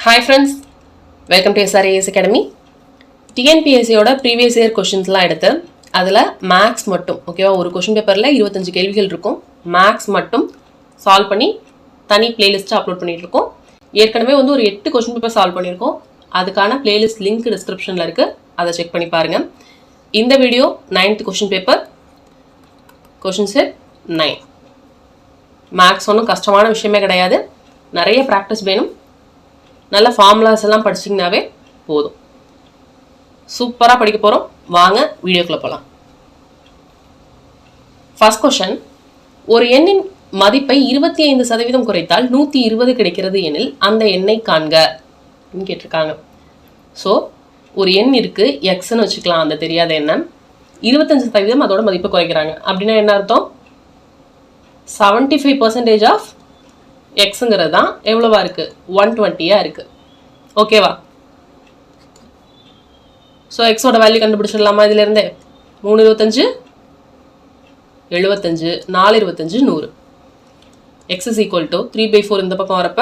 Hi friends, welcome to SRAS academy. டிஎன்பிஎஸ்சியோட previous year கொஷின்ஸ்லாம் எடுத்து அதில் மேக்ஸ் மட்டும் ஓகேவா, ஒரு கொஷின் பேப்பரில் 25 கேள்விகள் இருக்கும். மேக்ஸ் மட்டும் சால்வ் பண்ணி தனி பிளேலிஸ்ட்டு அப்லோட் பண்ணிகிட்டு இருக்கோம். ஏற்கனவே ஒரு 8 கொஷின் பேப்பர் சால்வ் பண்ணியிருக்கோம். அதுக்கான பிளேலிஸ்ட் லிங்க் டிஸ்கிரிப்ஷனில் இருக்குது, அதை செக் பண்ணி பாருங்கள். இந்த video 9th question paper, question set 9. Maths ஒன்றும் கஷ்டமான விஷயமே கிடையாது, நிறைய ப்ராக்டிஸ் வேணும். நல்ல ஃபார்முலாஸ் எல்லாம் படிச்சிங்கனாவே போதும். சூப்பராக படிக்க போகிறோம். வாங்க வீடியோக்குள்ளே போகலாம். ஃபர்ஸ்ட் கொஷன், ஒரு எண்ணின் மதிப்பை 25% குறைத்தால் 120 கிடைக்கிறது எனில் அந்த எண்ணை காண்க கேட்டிருக்காங்க. ஸோ ஒரு எண் இருக்குது, எக்ஸ்ன்னு வச்சுக்கலாம், அந்த தெரியாத எண்ணம் 25% அதோட மதிப்பை குறைக்கிறாங்க அப்படின்னா என்ன அர்த்தம்? 75% ஆஃப் எக்ஸுங்கிறது தான் எவ்வளவா இருக்குது? 120 இருக்குது. ஓகேவா? ஸோ எக்ஸோட வேல்யூ கண்டுபிடிச்சிடலாமா? இதுலேருந்தே 3 25 75, 4 25 100. X is equal to 3/4. இந்த பக்கம் வரப்ப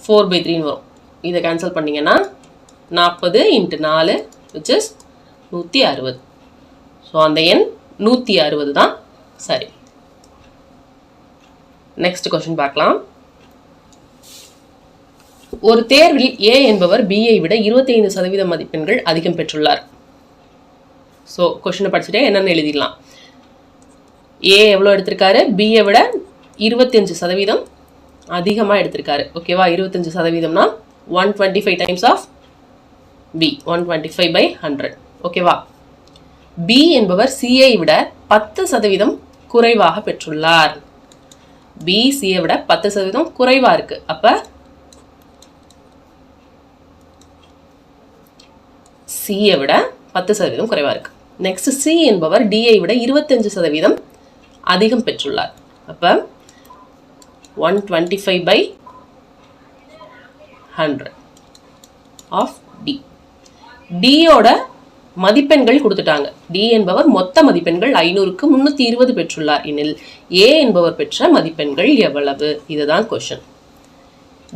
4/3 வரும். இதை கேன்சல் பண்ணிங்கன்னா 40 × 4 which is 160. ஸோ அந்த எண் 160 தான் சரி. நெக்ஸ்ட் கொஸ்டின் பார்க்கலாம். ஒரு தேர்வில் ஏ என்பவர் பியை விட 25% மதிப்பெண்கள் அதிகம் பெற்றுள்ளார். ஸோ கொஸ்டினை படிச்சுட்டே என்னென்னு எழுதிடலாம். ஏ எவ்வளோ எடுத்திருக்காரு? பியை விட 25% அதிகமாக எடுத்திருக்காரு. ஓகேவா? 25%னா 125 டைம்ஸ் ஆஃப் பி, 125/100. ஓகேவா? பி என்பவர் சியை விட 10% குறைவாக பெற்றுள்ளார். பி சியை விட 10% குறைவா இருக்கு. அப்ப சியை விட 10% குறைவா இருக்கு. நெக்ஸ்ட், சி என்பவர் டியை விட 25% அதிகம் பெற்றுள்ளார். அப்ப 125/100 ஆஃப் டி. டியோட மதிப்பெண்கள் கொடுத்துட்டாங்க. டி என்பவர் மொத்த மதிப்பெண்கள் 500க்கு 320 பெற்றுள்ளார் எனில் ஏ என்பவர் பெற்ற மதிப்பெண்கள் எவ்வளவு? இதுதான் கொஸ்டின்.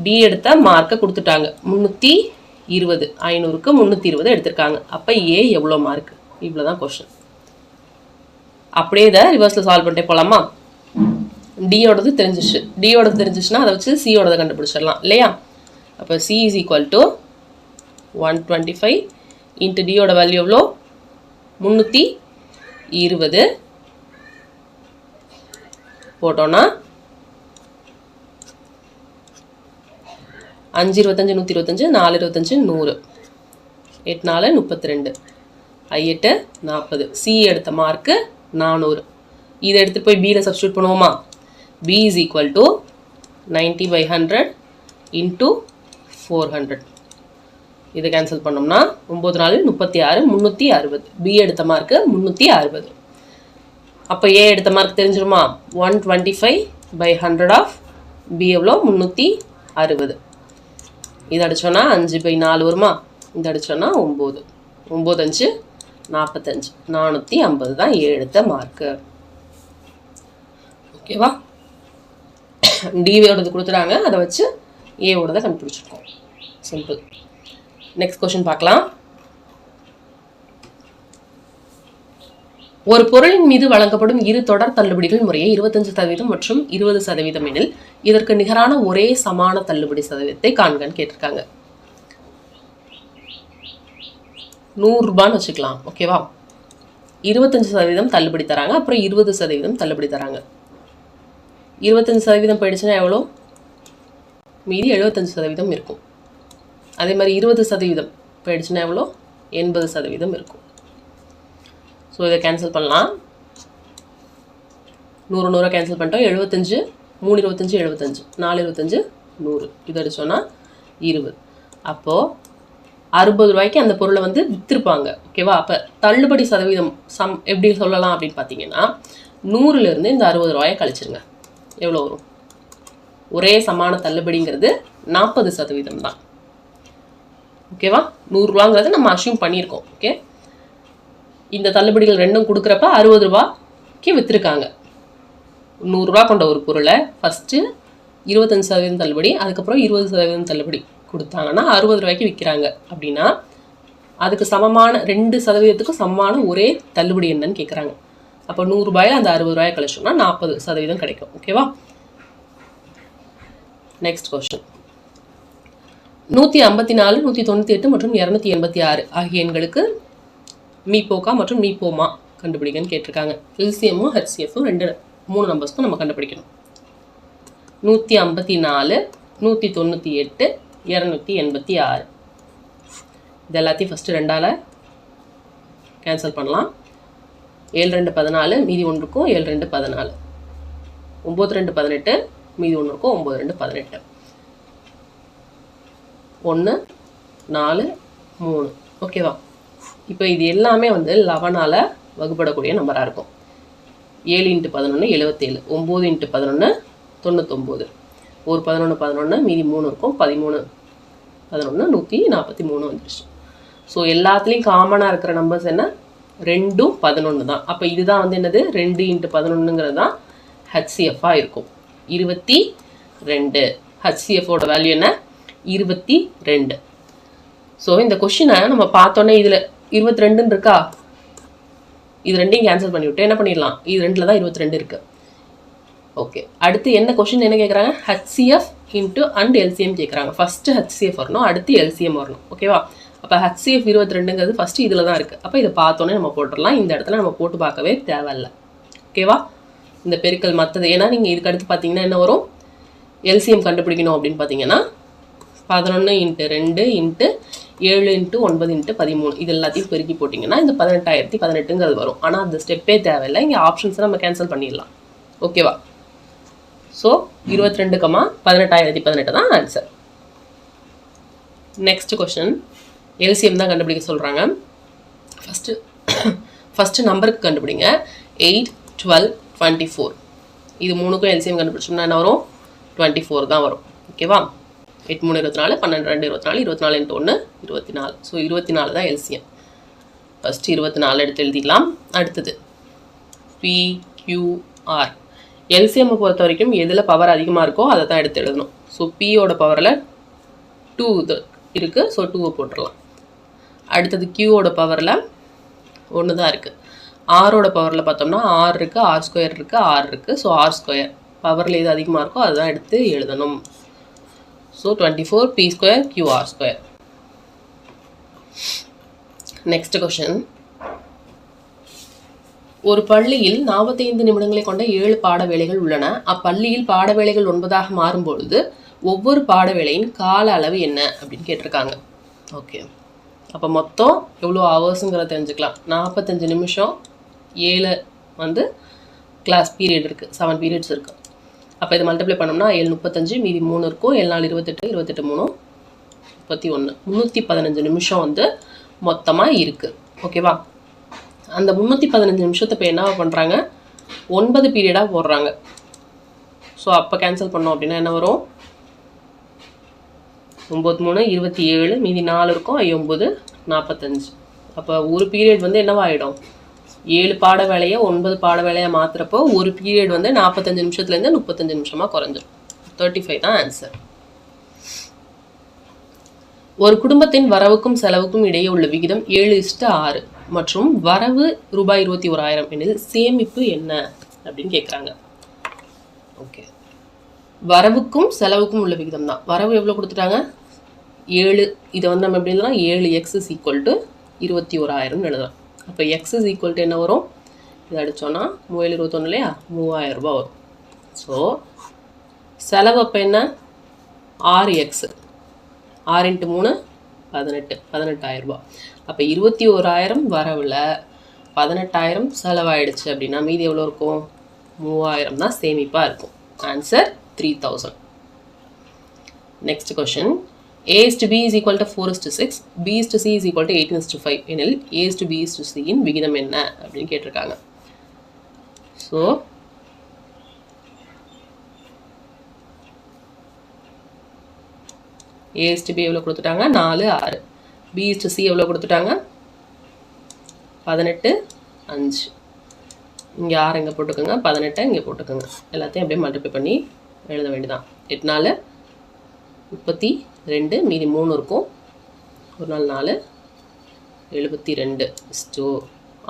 டி எடுத்த மார்க்கை கொடுத்துட்டாங்க 320, 500க்கு 320 எடுத்திருக்காங்க. அப்ப ஏ எவ்வளோ மார்க்? இவ்வளோதான் கொஸ்டின். அப்படியே இதை ரிவர்ஸில் சால்வ் பண்ணிட்டே போகலாமா? டியோடது தெரிஞ்சிச்சுன்னா அதை வச்சு சியோடதை கண்டுபிடிச்சிடலாம் இல்லையா? அப்போ C is equal to 125 into டியோட வேல்யூ எவ்வளோ? 320 போட்டோன்னா 5 25 125, 4 25 100, 8 4 32, 8 40. சி எடுத்த மார்க்கு 400. இதை எடுத்துகிட்டு போய் பியில் சப்ஸ்டியூட் பண்ணுவோமா? P is equal to 90/100 into 400. இதை கேன்சல் பண்ணோம்னா 9 4 36, 360. பி எடுத்த மார்க்கு 360. அப்போ ஏ எடுத்த மார்க் தெரிஞ்சிருமா? 125/100 ஆஃப் பி எவ்வளோ? 360. இது அடித்தோன்னா 5/4 வருமா? இது அடித்தோன்னா 9, 9 5 45, 450 தான் ஏ எடுத்த மார்க்கு. ஓகேவா? டிவோடது கொடுத்துட்டாங்க, அதை வச்சு ஏவோடதை கண்டுபிடிச்சிருக்கோம். சிம்பிள். நெக்ஸ்ட் கொஸ்டின் பார்க்கலாம். ஒரு பொருளின் மீது வழங்கப்படும் இரு தொடர் தள்ளுபடிகள் முறையே 25% மற்றும் 20% எனில் இதற்கு நிகரான ஒரே சமான தள்ளுபடி சதவீதத்தை காண்கன்னு கேட்டிருக்காங்க. 100 ரூபான்னு வச்சுக்கலாம். ஓகேவா? 25% தள்ளுபடி தராங்க, அப்புறம் 20% தள்ளுபடி தராங்க. 25% போயிடுச்சுன்னா எவ்வளோ? மீதி 75% இருக்கும். அதே மாதிரி 20% போயிடுச்சுன்னா எவ்வளோ? 80% இருக்கும். ஸோ இதை கேன்சல் பண்ணலாம். 100 100 கேன்சல் பண்ணிட்டோம். 75 3 25 75, 4 25 100. இது அடிச்சோன்னா 20. அப்போது 60 ரூபாய்க்கு அந்த பொருளை விற்றுருப்பாங்க. ஓகேவா? அப்போ தள்ளுபடி சதவீதம் எப்படி சொல்லலாம் அப்படின்னு பார்த்தீங்கன்னா 100லேருந்து இந்த 60 ரூபாயை கழிச்சிருங்க. எவ்வளோ வரும்? ஒரே சமான தள்ளுபடிங்கிறது 40% தான். ஓகேவா? 100 ரூபாங்கிறது நம்ம அஷ்யூம் பண்ணியிருக்கோம். ஓகே, இந்த தள்ளுபடிகள் ரெண்டும் கொடுக்குறப்ப 60 ரூபாய்க்கு விற்றுருக்காங்க. 100 ரூபா கொண்ட ஒரு பொருளை ஃபஸ்ட்டு 25% தள்ளுபடி, அதுக்கப்புறம் 20% தள்ளுபடி கொடுத்தாங்கன்னா 60 ரூபாய்க்கு விற்கிறாங்க அப்படின்னா அதுக்கு சமமான 2% சமமான ஒரே தள்ளுபடி என்னன்னு கேட்குறாங்க. அப்போ 100 ரூபாயில் அந்த 60 ரூபாயை கழிச்சோம்னா 40% கிடைக்கும். ஓகேவா? Next question. 154, 198 மற்றும் 286 ஆகிய எண்களுக்கு மீபோகா மற்றும் மீபோமா கண்டுபிடிக்கன்னு கேட்டிருக்காங்க. எல்சிஎம்மும் ஹெச்சிஎஃப்பும் 3 நம்பர்ஸ்க்கும் நம்ம கண்டுபிடிக்கணும். 154, 198, 286. இது எல்லாத்தையும் ஃபஸ்ட்டு 2ஆல் கேன்சல் பண்ணலாம். 7 2 14, மீதி 1 இருக்கும். 7 2 14, 9 2 18, மீதி 1 இருக்கும். 9 2 18. 1 4 3. ஓகேவா? இப்போ இது எல்லாமே வந்து 11ஆல் வகுப்படக்கூடிய நம்பராக இருக்கும். 7 × 11 77, 9 × 11 99, ஒரு 11 11, மீதி 3 இருக்கும். 13 11 143 வந்துடுச்சு. ஸோ எல்லாத்துலேயும் காமனாக இருக்கிற நம்பர்ஸ் என்ன? 2 11 தான். அப்போ இதுதான் வந்து என்னது? 2 × 11ங்கிறது தான் ஹெச்சிஎஃப்பாக இருக்கும். 22. ஹெச்சிஎஃபோட வேல்யூ என்ன? 22. ஸோ இந்த கொஷினை நம்ம பார்த்தோன்னே இதில் 22ன்னு இருக்கா, இது ரெண்டையும் கேன்சல் பண்ணிவிட்டு என்ன பண்ணிடலாம்? இது 2ல் தான் 22 இருக்குது. ஓகே, அடுத்து என்ன கொஷின் என்ன கேட்குறாங்க? ஹெச்சிஎஃப் இன்ட்டு அண்ட் எல்சிஎம் கேட்குறாங்க. ஃபஸ்ட்டு ஹெச்சிஎஃப் வரணும், அடுத்து எல்சிஎம் வரணும். ஓகேவா? அப்போ ஹெச்சிஎஃப் 22ங்கிறது ஃபஸ்ட்டு இதில் தான் இருக்குது. அப்போ இதை பார்த்தோன்னே நம்ம போட்டுடலாம். இந்த இடத்துல நம்ம போட்டு பார்க்கவே தேவையில்லை. ஓகேவா? இந்த பெருக்கல் மற்றது, ஏன்னா நீங்கள் இதுக்கு அடுத்து பார்த்தீங்கன்னா என்ன வரும்? எல்சிஎம் கண்டுபிடிக்கணும் அப்படின்னு பார்த்தீங்கன்னா 11 × 2 × 7 × 9 × 13 இது எல்லாத்தையும் பெருக்கி போட்டிங்கன்னா இந்த 18,018ங்கிறது வரும். ஆனால் அந்த ஸ்டெப்பே தேவையில்லை. இங்கே ஆப்ஷன்ஸை நம்ம கேன்சல் பண்ணிடலாம். ஓகேவா? ஸோ 22, 18,018 தான் ஆன்சர். Next question. எல்சிஎம் தான் கண்டுபிடிக்க சொல்கிறாங்க. ஃபஸ்ட்டு நம்பருக்கு கண்டுபிடிங்க. 8 12 24. இது 3க்கும் எல்சிஎம் கண்டுபிடிச்சோம்னா என்ன வரும்? 24 தான் வரும். ஓகேவா? 8 3 24, 12 2 24, 24 × 1 24. ஸோ 24 தான் எல்சிஎம். ஃபஸ்ட்டு 24 எடுத்து எழுதிடலாம். அடுத்தது PQR. எல்சிஎம்மை பொறுத்த வரைக்கும் எதில் பவர் அதிகமாக இருக்கோ அதை தான் எடுத்து எழுதணும். ஸோ பியோட பவரில் 2 இது இருக்குது. ஸோ 2 போட்டுடலாம். அடுத்தது Qவோட பவரில் 1 தான் இருக்குது. ஆரோட பவரில் பார்த்தோம்னா R இருக்குது, R² இருக்குது, R இருக்குது. ஸோ R² பவரில் எது அதிகமாக இருக்கோ அதுதான் எடுத்து எழுதணும். So 24 P² QR². Next question. ஒரு பள்ளியில் 45 நிமிடங்களை கொண்ட 7 பாட வேளைகள் உள்ளன. அப்பள்ளியில் பாட வேளைகள் 9ஆக மாறும்பொழுது ஒவ்வொரு பாட வேளையின் கால அளவு என்ன அப்படின்னு கேட்டிருக்காங்க. ஓகே, அப்போ மொத்தம் எவ்வளோ ஹவர்ஸுங்கிறத தெரிஞ்சுக்கலாம். 45 நிமிஷம் 7 வந்து கிளாஸ் பீரியட் இருக்குது, 7 பீரியட்ஸ் இருக்குது. அப்போ இதை மல்டிப்ளை பண்ணோம்னா 7 35, மீதி 3 இருக்கும். 7 4 28, 28 3 31, 315 நிமிஷம் வந்து மொத்தமாக இருக்குது. ஓகேவா? அந்த 315 நிமிஷத்தை இப்போ என்ன பண்ணுறாங்க? 9 பீரியடாக போடுறாங்க. ஸோ அப்போ கேன்சல் பண்ணோம் அப்படின்னா என்ன வரும்? 9 3 27, மீதி 4 இருக்கும். 9 45. அப்போ ஒரு பீரியட் வந்து என்னவாகிடும்? 7 பாட வேலையை 9 பாட வேலையாக மாற்றுறப்போ ஒரு பீரியட் வந்து 45 நிமிஷத்துலேருந்து 35 நிமிஷமாக குறைஞ்சிடும். 35 தான் ஆன்சர். ஒரு குடும்பத்தின் வரவுக்கும் செலவுக்கும் இடையே உள்ள விகிதம் 7:6 மற்றும் வரவு ரூபாய் 21,000 எனில் சேமிப்பு என்ன அப்படின்னு கேட்குறாங்க. ஓகே, வரவுக்கும் செலவுக்கும் உள்ள விகிதம் தான். வரவு எவ்வளோ கொடுத்துட்டாங்க? 7. இதை வந்து நம்ம எப்படி எழுதலாம்? 7x = 21,000 எழுதலாம். அப்போ x = என்ன வரும்? இதை அடித்தோன்னா 7 21 இல்லையா? 3,000 ரூபா வரும். ஸோ செலவு அப்போ என்ன? 6x, 6 × 3 18, 18,000 ரூபா. அப்போ 21,000 வரவில் 18,000 செலவாயிடுச்சு அப்படின்னா மீதி எவ்வளோ இருக்கும்? 3,000 தான் சேமிப்பாக இருக்கும். Answer 3,000. Next question. A/B = 4:6, B/C = 18:5 எனில் A/B/C இன் விகிதம் என்ன அப்படின்னு கேட்டிருக்காங்க. ஸோ A/B எவ்வளோ கொடுத்துட்டாங்க? 4 6. B/C எவ்வளோ கொடுத்துட்டாங்க? 18 5. இங்கே 6 இங்கே போட்டுக்கோங்க, 18 இங்கே போட்டுக்கோங்க. எல்லாத்தையும் அப்படியே மல்டிப்ளை பண்ணி எழுத வேண்டியதான். 8 4 32, மீதி 3 இருக்கும். 1 4 4 72 = 6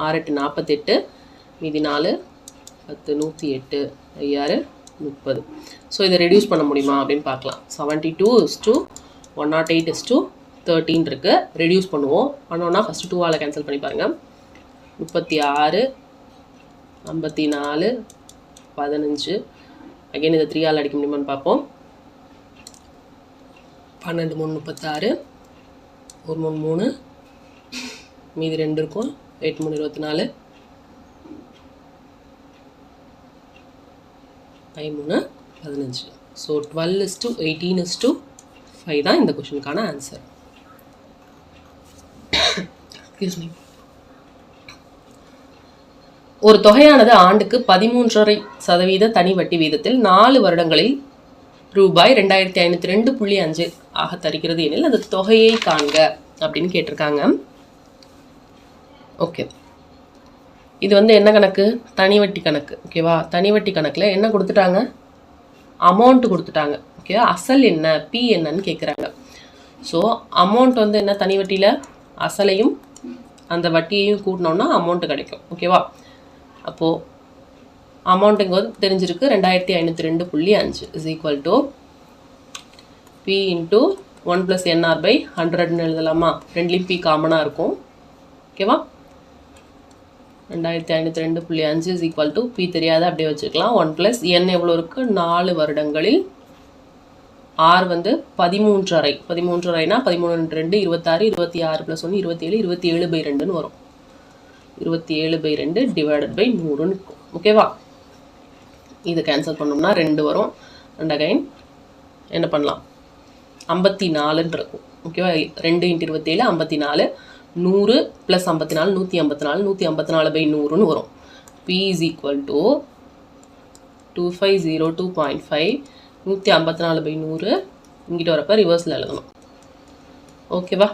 8 48, மீதி 4 10 108 6 30. ஸோ இதை ரெடியூஸ் பண்ண முடியுமா அப்படின்னு பார்க்கலாம். 72 108 13 இருக்குது. ரெடியூஸ் பண்ணுவோம். பண்ணோன்னா ஃபஸ்ட்டு 2ஆல் கேன்சல் பண்ணி பாருங்கள். 36 54 15. அகைன் இதை 3ஆல் அடிக்க முடியுமான்னு பார்ப்போம். 12 3 36, 1 3 3, மீதி 2 இருக்கும். 8 3 24, 5 3 15. ஸோ 12:18:5 தான் இந்த கொஷனுக்கான ஆன்சர். ஒரு தொகையானது ஆண்டுக்கு 13.5% தனி வட்டி வீதத்தில் 4 வருடங்களில் ரூபாய் 2502.5 ஆக தருகிறது எனில் அந்த தொகையை காண்க அப்படின்னு கேட்டிருக்காங்க. ஓகே, இது என்ன கணக்கு? தனி வட்டி கணக்கு. ஓகேவா? தனி வட்டி கணக்கில் என்ன கொடுத்துட்டாங்க? அமௌண்ட் கொடுத்துட்டாங்க. ஓகேவா? அசல் என்ன, பி என்னன்னு கேட்குறாங்க. ஸோ அமௌண்ட் என்ன, தனி வட்டியில் அசலையும் அந்த வட்டியையும் கூட்டினோம்னா அமௌண்ட்டு கிடைக்கும். ஓகேவா? அப்போது அமௌண்ட்டுங்க தெரிஞ்சிருக்கு 2502.5 = P × 1 + NR/100ன்னு எழுதலாமா? ரெண்டுலேயும் P காமனாக இருக்கும். ஓகேவா? 2502.5 P தெரியாத அப்படியே வச்சுக்கலாம். 1 + N எவ்வளோ இருக்குது? 4 வருடங்களில். R 13.5. 13.5னா 13 2 26, 26 + 1 27, 27/2ன்னு வரும். 27/2 ÷ 100ன்னு இருக்கும். ஓகேவா? இது கேன்சல் பண்ணோம்னா 2 வரும். அண்ட் அகைன் என்ன பண்ணலாம்? 54ன்னு இருக்கும். ஓகேவா? 2 × 27 54, 100 + 54 154, 154/100ன்னு வரும். P = 2502.5, 154/100. இங்கிட்ட வரப்போ ரிவர்ஸில் எழுதணும். ஓகேவா?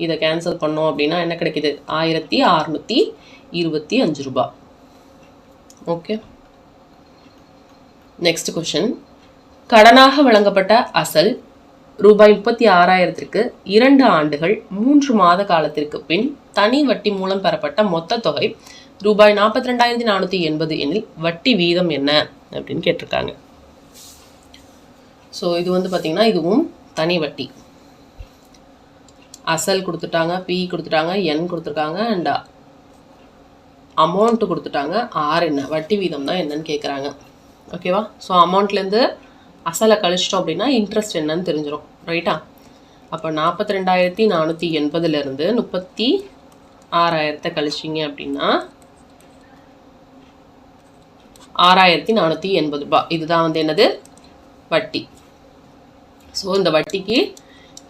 இதை கேன்சல் பண்ணோம் அப்படின்னா என்ன கிடைக்கிது? 1625 ரூபாய். Okay, next question. கடனாக வழங்கப்பட்ட அசல் ரூபாய் 36,000க்கு 2 ஆண்டுகள் 3 மாத காலத்திற்கு பின் தனி வட்டி மூலம் பெறப்பட்ட மொத்த தொகை ரூபாய் 42,480 எனில் வட்டி வீதம் என்ன அப்படின்னு கேட்டிருக்காங்க. ஸோ இது பார்த்தீங்கன்னா இதுவும் தனி வட்டி. அசல் கொடுத்துட்டாங்க, பி கொடுத்துட்டாங்க, என் கொடுத்துருக்காங்க, அண்ட் அமௌண்ட்டு கொடுத்துட்டாங்க. ஆர் என்ன, வட்டி வீதம் தான் என்னன்னு கேட்குறாங்க. ஓகேவா? ஸோ அமௌண்ட்லேருந்து அசலை கழிச்சிட்டோம் அப்படின்னா இன்ட்ரெஸ்ட் என்னன்னு தெரிஞ்சிடும். ரைட்டா? அப்போ 42,480லேருந்து 36,000 கழிச்சிங்க அப்படின்னா 6,480 ரூபாய். இதுதான் என்னது? வட்டி. ஸோ இந்த வட்டிக்கு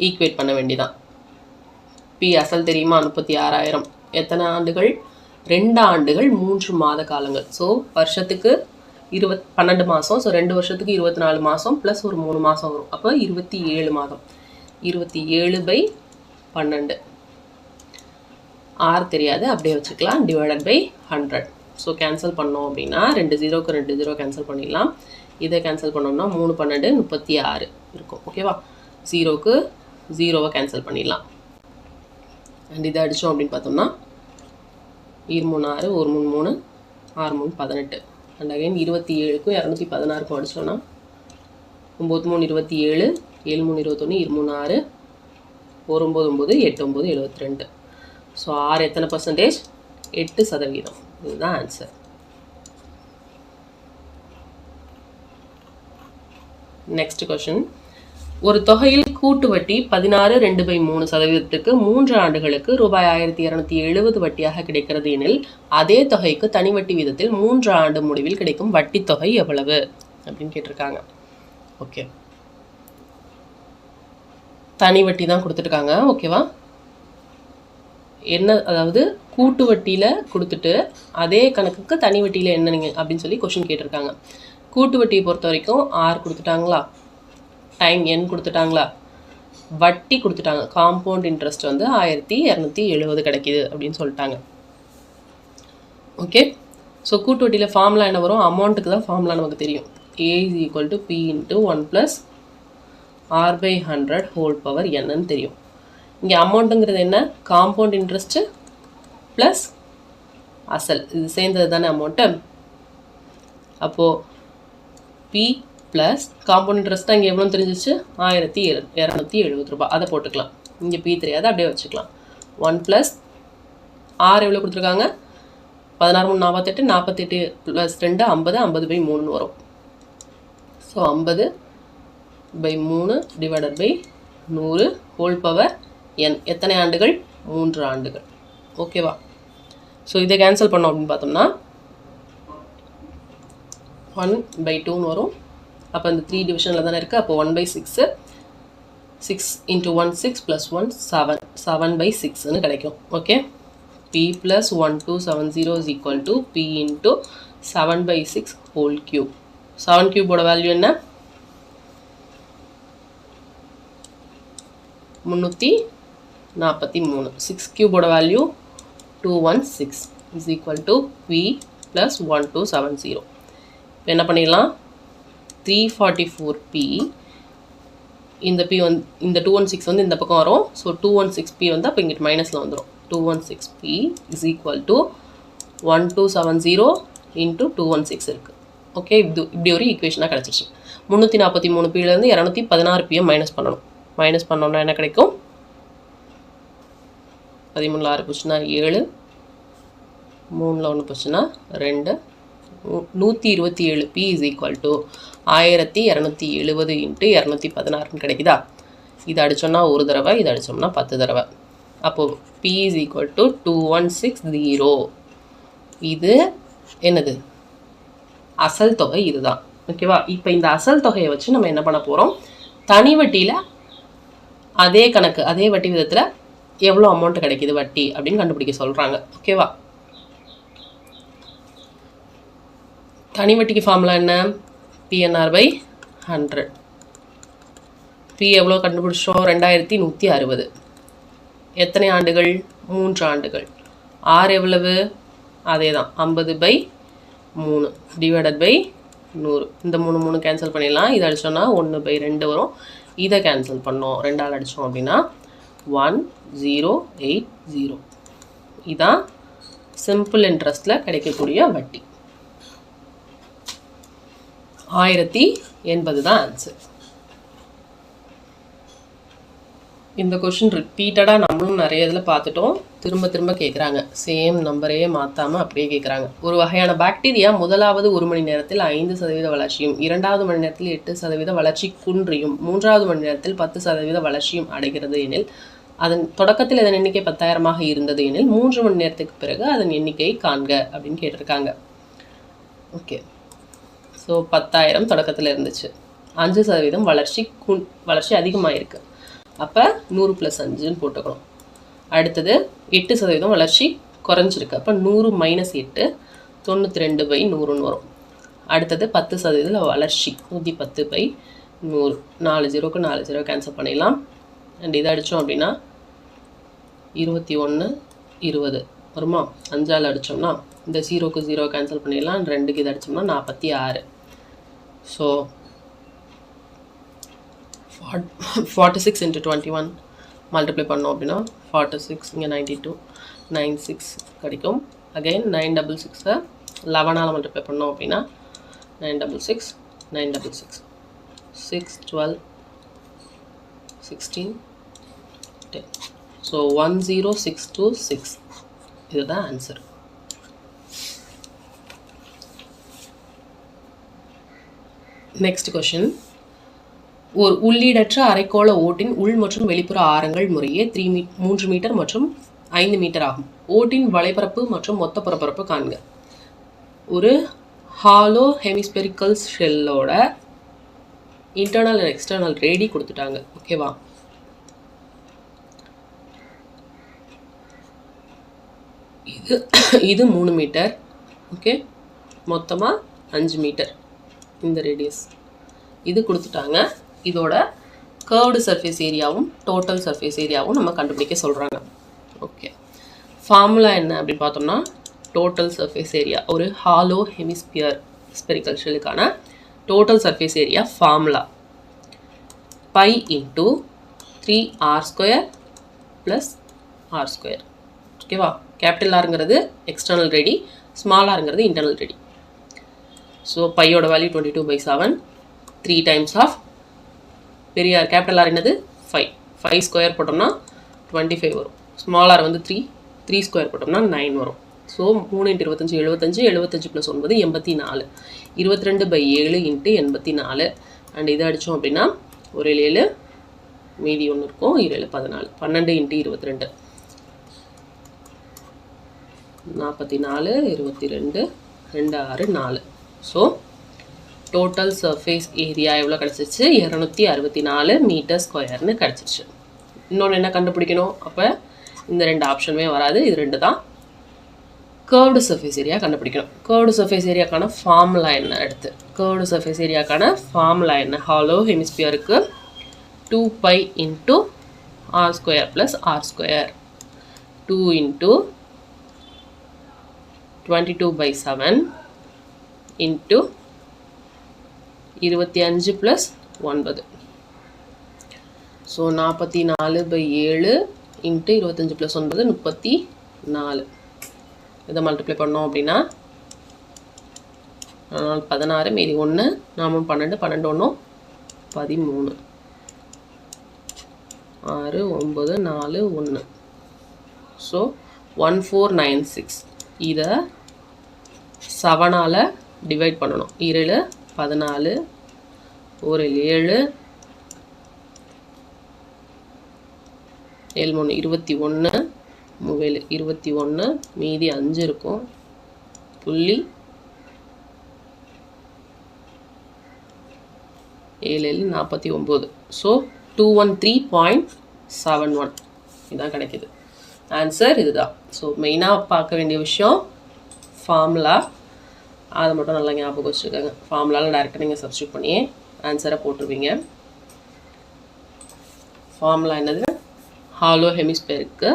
ஈக்குவேட் பண்ண வேண்டியதான். பி அசல் தெரியுமா? 36,000. எத்தனை ஆண்டுகள்? 2 ஆண்டுகள் 3 மாத காலங்கள். ஸோ வருஷத்துக்கு 12 மாதம். ஸோ 2 வருஷத்துக்கு 24 மாதம் ப்ளஸ் ஒரு 3 மாதம் வரும். அப்போ 27 மாதம். 27/12. ஆர் தெரியாது, அப்படியே வச்சுக்கலாம். /100. ஸோ கேன்சல் பண்ணோம் அப்படின்னா 2 0க்கு 2 0 கேன்சல் பண்ணிடலாம். இதை கேன்சல் பண்ணோம்னா 3 12 36 இருக்கும். ஓகேவா? 0க்கு 0வை கேன்சல் பண்ணிடலாம். அண்ட் இதை அடித்தோம் அப்படின்னு பார்த்தோம்னா 2 3 6, 1 3 3, 6 3 18. அண்ட் அகைன் 27க்கும் 216க்கும் அடித்தோன்னா 9 3 27, 7 3 21, 2 3 6, 1 9 9, 8 9 72. ஸோ ஆர் எத்தனை பர்சன்டேஜ்? 8%. இதுதான் ஆன்சர். Next question. ஒரு தொகையில் கூட்டு வட்டி 16 2/3%க்கு 3 ஆண்டுகளுக்கு ரூபாய் 1,270 வட்டியாக கிடைக்கிறது எனில் அதே தொகைக்கு தனி வட்டி வீதத்தில் 3 ஆண்டு முடிவில் கிடைக்கும் வட்டி தொகை எவ்வளவு அப்படின்னு கேட்டிருக்காங்க. ஓகே, தனி வட்டி தான் கொடுத்துருக்காங்க. ஓகேவா? என்ன, அதாவது கூட்டு வட்டியில் கொடுத்துட்டு அதே கணக்குக்கு தனி வட்டியில் என்ன நீங்கள் அப்படின்னு சொல்லி கொஷின் கேட்டிருக்காங்க. கூட்டு வட்டியை பொறுத்த வரைக்கும் ஆர் கொடுத்துட்டாங்களா, டைம் என் கொடுத்துட்டாங்களா, வட்டி கொடுத்துட்டாங்க. காம்பவுண்ட் இன்ட்ரெஸ்ட் 1,270 கிடைக்கிது அப்படின்னு சொல்லிட்டாங்க. ஓகே, ஸோ கூட்டு வட்டியில் ஃபார்முலா என்ன வரும்? அமௌண்ட்டுக்கு தான் ஃபார்முலா நமக்கு தெரியும். A is equal to P into 1 plus R by 100 whole power n தெரியும். இங்கே அமௌண்ட்டுங்கிறது என்ன? காம்பவுண்ட் இன்ட்ரெஸ்ட்டு ப்ளஸ் அசல், இது சேர்ந்தது தானே அமௌண்ட்டு. அப்போது P ப்ளஸ் காம்பவுண்ட் இன்ட்ரெஸ்ட்டாக இங்கே எவ்வளோ தெரிஞ்சிச்சு? 1270 ரூபாய். அதை போட்டுக்கலாம். இங்கே P தெரியாது, அப்படியே வச்சுக்கலாம். 1 ப்ளஸ் R எவ்வளோ கொடுத்துருக்காங்க? 16 3 48, 48 ப்ளஸ் 2 50, 50/3 வரும். So 50/3 divided by 100 whole power n. எத்தனை ஆண்டுகள்? 3 ஆண்டுகள். ஓகேவா? ஸோ இதை கேன்சல் பண்ணோம் அப்படின்னு பார்த்தோம்னா 1/2 வரும். அப்போ இந்த 3 டிவிஷனில் தானே இருக்குது. அப்போ 1/6, 6 into 1 6 plus 1 7, 7/6 கிடைக்கும். Okay, P plus 1270 is equal to P into 7/6 whole cube. 7 cube value என்ன? 343. 6 cube value 216 is equal to P plus 1270. இப்போ என்ன பண்ணிடலாம்? 344P, இந்த P வந்து இந்த 216 வந்து இந்த பக்கம் வரும். ஸோ 216P வந்து அப்போ இங்கிட்டு மைனஸில் வந்துடும். 216P is equal to 1270 into 216 இருக்குது. ஓகே, இப்படி ஒரு ஈக்குவேஷனாக கிடச்சிருச்சு. 343 Pலேருந்து 216 PM மைனஸ் பண்ணணும். மைனஸ் பண்ணோம்னா என்ன கிடைக்கும்? 13 6 போச்சுன்னா 7, 3 1 போச்சுன்னா 2, 127. P is equal to 1270 into 216 கிடைக்குதா? இது அடித்தோம்னா ஒரு தடவை, இது அடித்தோம்னா 10 தடவை. அப்போது P is equal to 2160. இது என்னது? அசல் தொகை இதுதான். ஓகேவா? இப்போ இந்த அசல் தொகையை வச்சு நம்ம என்ன பண்ண போகிறோம்? தனி வட்டியில் அதே கணக்கு, அதே வட்டி விதத்தில் எவ்வளோ அமௌண்ட் கிடைக்கிது வட்டி அப்படின்னு கண்டுபிடிக்க சொல்கிறாங்க. ஓகேவா? தனி வட்டிக்கு ஃபார்முலா என்ன? PNR/100. P எவ்வளோ கண்டுபிடிச்சோம்? 2160. எத்தனை ஆண்டுகள்? 3 ஆண்டுகள். R எவ்வளவு? அதே தான், 50/3 டிவைடட் பை 100. இந்த 3 கேன்சல் பண்ணிடலாம். இதை அடித்தோன்னா 1/2 வரும். இதை கேன்சல் பண்ணோம், 2ஆல் அடித்தோம் அப்படின்னா 1080. இதுதான் சிம்பிள் இன்ட்ரெஸ்ட்டில் கிடைக்கக்கூடிய வட்டி. 1080 தான் ஆன்சர். இந்த கொஷின் ரிப்பீட்டடாக நம்மளும் நிறைய இதில் பார்த்துட்டோம். திரும்ப திரும்ப கேட்குறாங்க, சேம் நம்பரையே மாற்றாமல் அப்படியே கேட்குறாங்க. ஒரு வகையான பாக்டீரியா முதலாவது 1 மணி நேரத்தில் 5% வளர்ச்சியும், 2வது மணி நேரத்தில் 8% வளர்ச்சி குன்றியும், 3வது மணி நேரத்தில் 10% வளர்ச்சியும் அடைகிறது எனில் அதன் தொடக்கத்தில் இதன் எண்ணிக்கை 10,000 இருந்தது எனில் 3 மணி நேரத்துக்கு பிறகு அதன் எண்ணிக்கையை காண்க அப்படின்னு கேட்டிருக்காங்க. ஓகே, ஸோ 10,000 தொடக்கத்தில் இருந்துச்சு, 5% வளர்ச்சி அதிகமாக இருக்குது. அப்போ 100 + 5ன்னு போட்டுக்கணும். அடுத்தது 8% வளர்ச்சி குறைஞ்சிருக்கு. அப்போ 100 - 8 92/100ன்னு வரும். அடுத்தது 10% வளர்ச்சி 110/100. 4 0க்கு 4 0 கேன்சல் பண்ணிடலாம். அண்ட் இதை அடித்தோம் அப்படின்னா 21 20 வருமா? 5ஆல் அடித்தோம்னா இந்த 0க்கு 0 கேன்சல் பண்ணிடலாம். 2க்கு இதை அடித்தோம்னா 46. ஸோ 46 × 21 மல்டிப்ளை பண்ணோம் அப்படின்னா 46, இங்கே 92, 96 கிடைக்கும். அகைன் 966 11ஆல் மல்டிப்ளை பண்ணோம் அப்படின்னா 966 966 6 12 16 10. ஸோ 10626 இதுதான் ஆன்சர். Next question. ஒரு உள்ளீடற்ற அரைக்கோள ஓட்டின் உள் மற்றும் வெளிப்புற ஆரங்கள் முறையே 3 மீட்டர் மற்றும் 5 மீட்டர் ஆகும். ஓட்டின் வலைப்பரப்பு மற்றும் மொத்த பரப்பரப்பு காண்க. ஒரு ஹாலோ ஹெமிஸ்பெரிக்கல் ஷெல்லோட இன்டர்னல் அண்ட் எக்ஸ்டர்னல் ரேடி கொடுத்துட்டாங்க. ஓகேவா? இது 3 மீட்டர். ஓகே, மொத்தமாக 5 மீட்டர் இந்த ரேடியஸ் இது கொடுத்துட்டாங்க. இதோட கர்வ்டு சர்ஃபேஸ் ஏரியாவும் டோட்டல் சர்ஃபேஸ் ஏரியாவும் நம்ம கண்டுபிடிக்க சொல்கிறாங்க. ஓகே, ஃபார்முலா என்ன அப்படின்னு பார்த்தோம்னா டோட்டல் சர்ஃபேஸ் ஏரியா ஒரு ஹாலோ ஹெமிஸ்பியரிக்கல் ஷெல்லுக்கான total surface area formula pi into 3r² plus r². ஓகேவா? கேபிட்டல் ஆருங்கிறது எக்ஸ்டர்னல் ரெடி, ஸ்மால் ஆருங்கிறது இன்டர்னல் ரெடி. ஸோ பையோட வேல்யூ 22/7, 3 டைம்ஸ் ஆஃப் பெரிய ஆர் கேபிட்டல் ஆர் என்னது 5, 5 ஸ்கொயர் போட்டோம்னா 25 வரும். ஸ்மால் ஆர் வந்து 3 ஸ்கொயர் போட்டோம்னா 9 வரும். ஸோ 3 × 25 75, 75 + 9 84, 22/7 × 84. அண்ட் இதை அடித்தோம் அப்படின்னா ஒரு 7 மீதி 1 இருக்கும், 7 14, 12 × 22 44, 22, 2 6 4. ஸோ டோட்டல் சர்ஃபேஸ் ஏரியா எவ்வளோ கிடச்சிச்சு? 264 மீட்டர் ஸ்கொயர்னு கிடச்சிருச்சு. இன்னொன்று என்ன கண்டுபிடிக்கணும்? அப்போ இந்த 2 ஆப்ஷனுமே வராது, இது 2 தான். கர்வ்டு சர்ஃபேஸ் ஏரியா கண்டுபிடிக்கணும். கர்வ்டு சர்ஃபேஸ் ஏரியாக்கான ஃபார்முலா என்ன? அடுத்து கர்வ்டு சர்ஃபேஸ் ஏரியாக்கான ஃபார்முலா என்ன? ஹாலோ ஹெமிஸ்பியருக்கு 2π × r² + r², 2 × 22/7 × 25 + 9. ஸோ 44/7 × 25 + 9 34. இதை மல்டிப்ளை பண்ணோம் அப்படின்னா 16 மீதி 1 4 12 12 1 13 6 9 4 1. ஸோ 1496. இதை 7ஆல் டிவைட் பண்ணணும். 7 14, ஒரு 7 7 3 21, 7 21, மீதி 5 இருக்கும், புள்ளி 7 49. ஸோ 213.71 இதுதான் கிடைக்கிது. ஆன்சர் இதுதான். ஸோ மெயினாக பார்க்க வேண்டிய விஷயம் ஃபார்முலா, அதை மட்டும் நல்லா ஞாபகம் வச்சுக்கோங்க. ஃபார்முலாவில் டேரெக்டாக நீங்கள் சப்ஸ்டியூட் பண்ணி ஆன்சரை போட்டுருவீங்க. ஃபார்முலா என்னது? ஹாலோ ஹெமிஸ்பியருக்கு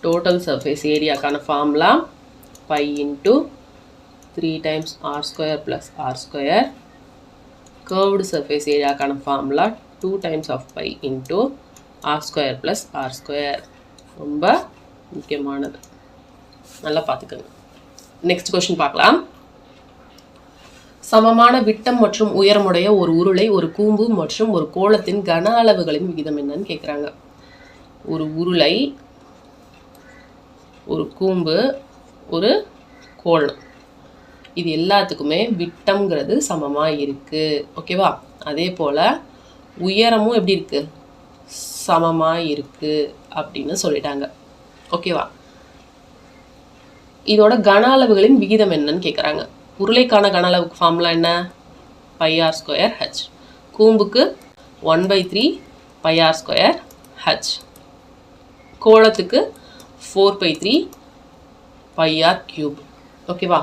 டோட்டல் சர்ஃபேஸ் ஏரியாக்கான formula pi into 3 times r² + r². Curved surface ஏரியாக்கான formula 2 times of pi into r² + r². ரொம்ப முக்கியமானது, நல்லா பார்த்துக்கோங்க. நெக்ஸ்ட் கொஸ்டின் பார்க்கலாம். சமமான விட்டம் மற்றும் உயரமுடைய ஒரு உருளை, ஒரு கூம்பு மற்றும் ஒரு கோளத்தின் கன அளவுகளின் விகிதம் என்னன்னு கேட்குறாங்க. ஒரு உருளை, ஒரு கூம்பு, ஒரு கோளம், இது எல்லாத்துக்குமே விட்டம்ங்கிறது சமமாக இருக்குது. ஓகேவா? அதே போல் உயரமும் எப்படி இருக்குது? சமமாக இருக்குது அப்படின்னு சொல்லிட்டாங்க. ஓகேவா? இதோட கன அளவுகளின் விகிதம் என்னன்னு கேட்குறாங்க. உருளைக்கான கன அளவுக்கு ஃபார்முலா என்ன? πr²h. கூம்புக்கு 1/3 πr²h. கோளத்துக்கு 4/3 πr³. ஓகேவா?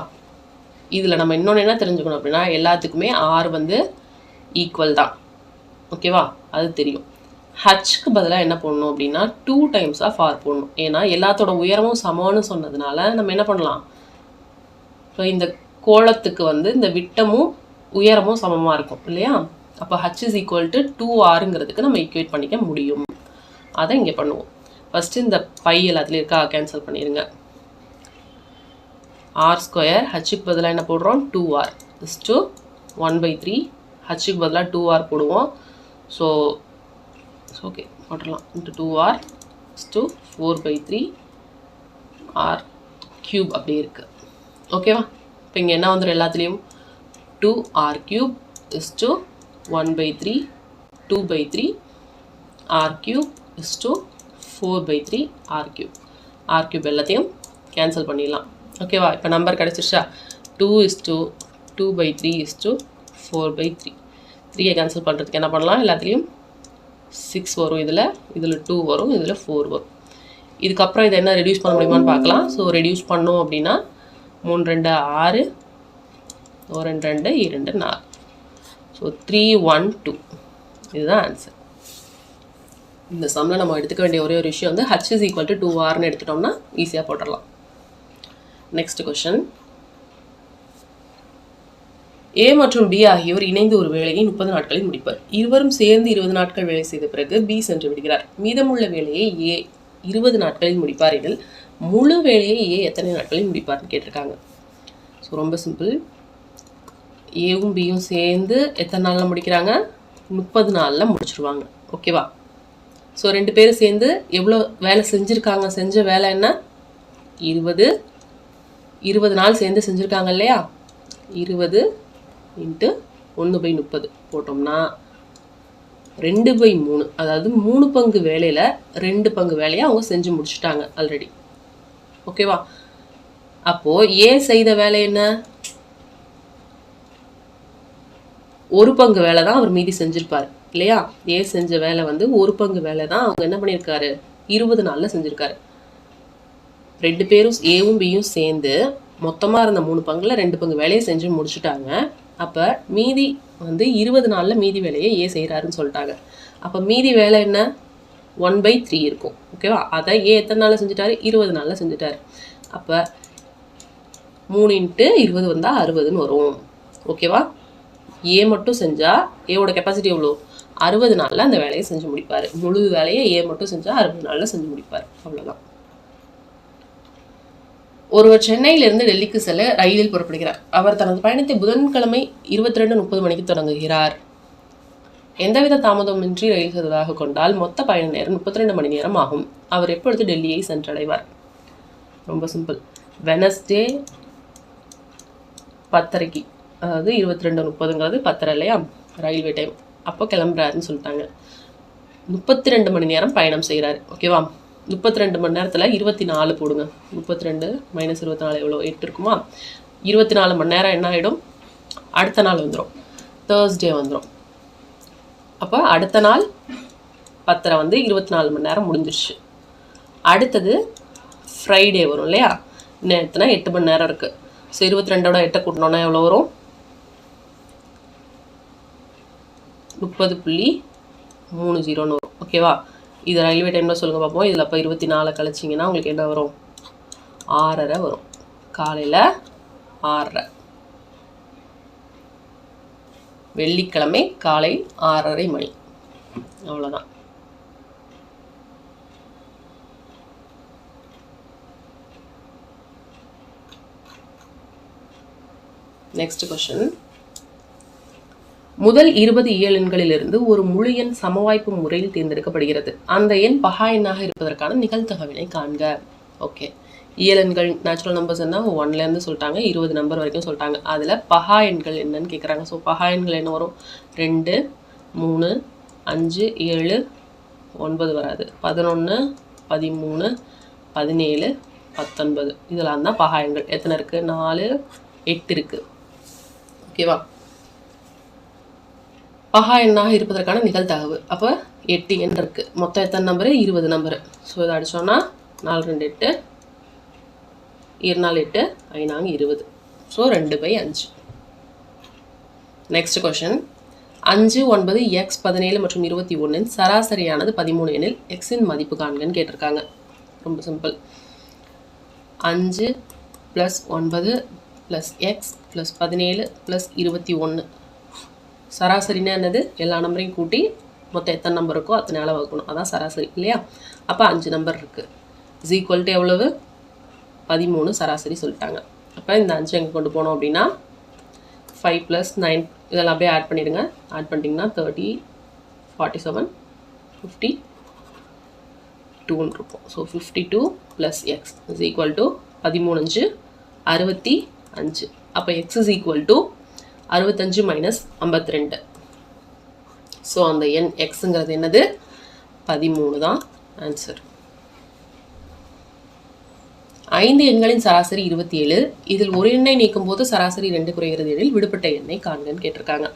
இதில் நம்ம இன்னொன்று என்ன தெரிஞ்சுக்கணும் அப்படின்னா, எல்லாத்துக்குமே r வந்து ஈக்குவல் தான். ஓகேவா? அது தெரியும். ஹச்சுக்கு பதிலாக என்ன பண்ணணும் அப்படின்னா 2 டைம்ஸ் ஆஃப் r போடணும். ஏன்னா எல்லாத்தோட உயரமும் சமம்னு சொன்னதுனால நம்ம என்ன பண்ணலாம், இப்போ இந்த கோளத்துக்கு வந்து இந்த விட்டமும் உயரமும் சமமாக இருக்கும் இல்லையா? அப்போ h = 2rங்கிறதுக்கு நம்ம ஈக்குவேட் பண்ணிக்க முடியும். அதை இங்கே பண்ணுவோம். ஃபஸ்ட்டு இந்த பை எல்லாத்துலேயும் இருக்கா, கேன்சல் பண்ணிடுங்க. r², ஹச்சுக்கு பதிலாக என்ன போடுறோம்? 2r = 1/3. ஹச்சுக்கு பதிலாக 2r போடுவோம். ஸோ ஓகே போட்டுடலாம். இன்ட்டு 2r = 4/3 r³ அப்படி இருக்குது. ஓகேவா? இப்போ இங்கே என்ன வந்துடும்? எல்லாத்துலேயும் 2r³ = 1/3, 2/3 r³ = 4/3 r³. r³ எல்லாத்தையும் கேன்சல் பண்ணிடலாம். ஓகேவா? இப்போ நம்பர் கிடச்சிருச்சா? 2 = 2/3 = 4/3. 3 கேன்சல் பண்ணுறதுக்கு என்ன பண்ணலாம்? எல்லாத்துலேயும் 6 வரும், இதில் 2 வரும், இதில் 4 வரும். இதுக்கப்புறம் இதை என்ன ரெடியூஸ் பண்ண முடியுமான்னு பார்க்கலாம். ஸோ ரெடியூஸ் பண்ணோம் அப்படின்னா 3 2 6, 1 2 2 4. ஸோ 3 1 2. இதுதான் ஆன்சர். இந்த சம்மில் நம்ம எடுத்துக்க வேண்டிய ஒரே ஒரு விஷயம் வந்து h = 2rன்னு எடுத்துட்டோம்னா ஈஸியாக போட்டுடலாம். Next question. ஏ மற்றும் பி ஆகியோர் இணைந்து ஒரு வேலையை 30 நாட்களில் முடிப்பர். இருவரும் சேர்ந்து 20 நாட்கள் வேலை செய்த பிறகு பி சென்று விடுகிறார். மீதமுள்ள வேலையை ஏ 20 நாட்களில் முடிப்பார் எனில் முழு வேலையை ஏ எத்தனை நாட்களில் முடிப்பார்னு கேட்டிருக்காங்க. ஸோ ரொம்ப சிம்பிள். ஏவும் பியும் சேர்ந்து எத்தனை நாளில் முடிக்கிறாங்க? 30 நாளில் முடிச்சிருவாங்க. ஓகேவா? ஸோ 2 பேரும் சேர்ந்து எவ்வளோ வேலை செஞ்சுருக்காங்க? செஞ்ச வேலை என்ன? 20 நாள் சேர்ந்து செஞ்சுருக்காங்க இல்லையா? 20 × 1/30 போட்டோம்னா 2/3, அதாவது 3 பங்கு வேலையில் 2 பங்கு வேலையை அவங்க செஞ்சு முடிச்சுட்டாங்க ஆல்ரெடி. ஓகேவா? அப்போது ஏ செய்த வேலை என்ன? 1 பங்கு வேலை தான் அவர் மீதி செஞ்சுருப்பார் இல்லையா? ஏ செஞ்ச வேலை வந்து 1 பங்கு வேலை தான் அவங்க என்ன பண்ணியிருக்காரு? 20 நாளில் செஞ்சுருக்காரு. 2 பேரும் ஏவும் பியும் சேர்ந்து மொத்தமாக இருந்த 3 பங்கில் 2 பங்கு வேலையை செஞ்சு முடிச்சுட்டாங்க. அப்போ மீதி வந்து 20 நாளில் மீதி வேலையை ஏ செய்கிறாருன்னு சொல்லிட்டாங்க. அப்போ மீதி வேலை என்ன? 1/3 இருக்கும். ஓகேவா? அதை ஏ எத்தனை நாளில் செஞ்சுட்டாரு? 20 நாளில் செஞ்சுட்டாரு. அப்போ 3 × 20 வந்தால் 60ன்னு வரும். ஓகேவா? ஏ மட்டும் செஞ்சால் ஏவோட கெப்பாசிட்டி எவ்வளோ? 60 நாளில் அந்த வேலையை செஞ்சு முடிப்பார். முழு வேலையை ஏ மட்டும் செஞ்சால் 60 நாளில் செஞ்சு முடிப்பார். அவ்வளோதான். ஒருவர் சென்னையிலிருந்து டெல்லிக்கு செல்ல ரயிலில் புறப்படுகிறார். அவர் தனது பயணத்தை புதன்கிழமை 22:30 மணிக்கு தொடங்குகிறார். எந்தவித தாமதமின்றி ரயில் செல்வதாக கொண்டால் மொத்த பயண நேரம் 32 மணி நேரம் ஆகும். அவர் எப்பொழுது டெல்லியை சென்றடைவார்? ரொம்ப சிம்பிள். வெனஸ்டே 10:30, அதாவது 22:30ங்கிறது 10:30 இல்லையா? Railway time. அப்போ கிளம்புறாருன்னு சொல்லிட்டாங்க. 32 மணி நேரம் பயணம் செய்கிறாரு. ஓகேவா? 32 மணி நேரத்தில் 24 போடுங்க. 32 - 24 எவ்வளோ? 8 இருக்குமா? 24 மணி நேரம் என்ன ஆகிடும்? அடுத்த நாள் வந்துடும். தேர்ஸ்டே வந்துடும். அப்போ அடுத்த நாள் 10:30 வந்து 24 மணி நேரம் முடிஞ்சிருச்சு. அடுத்தது ஃப்ரைடே வரும் இல்லையா? இன்னும் எத்தனை? 8 மணி நேரம் இருக்குது. ஸோ 22ஓட 8 கூட்டினோன்னா எவ்வளோ வரும்? 30.30 வரும். ஓகேவா? இது ரயில்வே டைமில் சொல்லுங்கள் பார்ப்போம். இதில் அப்போ 24 கழிச்சிங்கன்னா உங்களுக்கு என்ன வரும்? 6:30 வரும். காலையில் 6:30. வெள்ளிக்கிழமை காலை 6:30 மணி. அவ்வளோதான். Next question. முதல் 20 இயல் எண்களிலிருந்து ஒரு முழு எண் சமவாய்ப்பு முறையில் தேர்ந்தெடுக்கப்படுகிறது. அந்த எண் பகா எண்ணாக இருப்பதற்கான நிகழ்தகவினை காண்க. ஓகே. இயல் எண்கள் நேச்சுரல் நம்பர்ஸ் என்ன? 1லேருந்து சொல்லிட்டாங்க, 20 நம்பர் வரைக்கும் சொல்லிட்டாங்க. அதில் பகா எண்கள் என்னன்னு கேட்குறாங்க. ஸோ பகா எண்கள் என்ன வரும்? 2, 3, 5, 7, 9 வராது. 11, 13, 17, 19 இதெல்லாம் தான் பகா எண்கள். எத்தனை இருக்குது? 4, 8 இருக்குது. ஓகேவா? பகா எண்ணாக இருப்பதற்கான நிகழ்தகவு. அப்போ 8 எண் இருக்குது. மொத்தம் எத்தனை நம்பரு? 20 நம்பரு. ஸோ இதை அடித்தோன்னா 4 2 8, 2 4 8, 5 20. ஸோ 2/5. Next question. 5, 9, x 17 மற்றும் 21 சராசரியானது 13 எனில் எக்ஸின் மதிப்பு காண்கன்னு கேட்டிருக்காங்க. ரொம்ப சிம்பிள். 5 + 9 + x + 17 + 21. சராசரினா என்னது? எல்லா நம்பரையும் கூட்டி மொத்தம் எத்தனை நம்பர் இருக்கோ அத்தனை நாளாக வகுக்கணும். அதான் சராசரி இல்லையா? அப்போ 5 நம்பர் இருக்குது. = எவ்வளவு? 13 சராசரி சொல்லிட்டாங்க. அப்போ இந்த 5 எங்கே கொண்டு போனோம் அப்படின்னா 5 + 9 இதெல்லாம் அப்படியே ஆட் பண்ணிடுங்க. ஆட் பண்ணிட்டீங்கன்னா 30, 47, 52 இருக்கும். So 52 + x = 13 5 65. அப்போ x = 65 - 52. ஸோ அந்த எண் எக்ஸுங்கிறது என்னது? 13 தான் ஆன்சர். 5 எண்களின் சராசரி 27. இதில் ஒரு எண்ணை நீக்கும் போது சராசரி 2 குறைகிறது எனில் விடுபட்ட எண்ணை காண்கன்னு கேட்டிருக்காங்க.